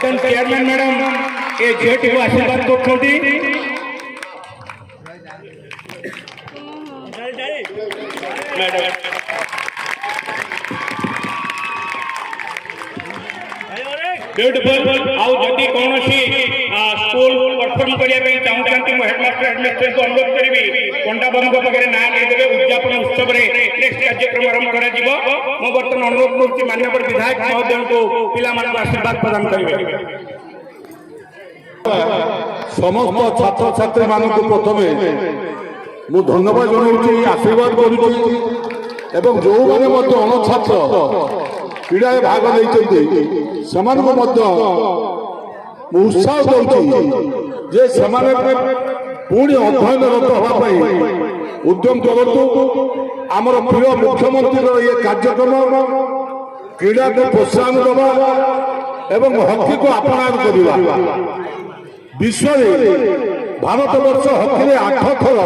एवं chairman madam ए झीटी को आशीर्वाद करछंती मैडम ब्यूटीफुल आउ जदि कौन स्कूल परफॉर्म करने चाहूँ हेडमास्टर हेडमिस्ट्रेस को अनुरोध करी पंडा बाबू पाखे ना देवे उद्यापन उत्सव नेक्स्ट कार्यक्रम आरंभ कर बर्तमान अनुरोध कर माननीय विधायक महोदय को पिला आशीर्वाद प्रदान करेंगे। समस्त छात्र छात्री मान प्रथम मु धन्यवाद जनाऊँ आशीर्वाद करुँ जो मैंने अणछात्र क्रीड़ा भाग नहीं उत्साह दूसरी पुणी अध्ययनरत होगापी उद्यम करूँ। आमर प्रिय मुख्यमंत्री ये कार्यक्रम क्रीड़ा को प्रोत्साहन दवा एवं हॉकी को अपना करवा विश्व भारत वर्ष हॉकी 8 थर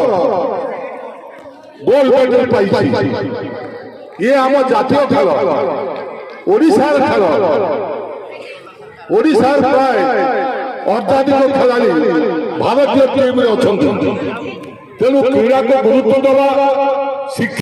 गोल्ड मेडल पाई। ये आम जातीय खेल ओडिशार खेल ओडिशार प्राय अर्धाधिक खेलाड़ी भारतीय टीम अच्छा तेणु क्रीड़ा को गुरुत्व दवा शिक्षा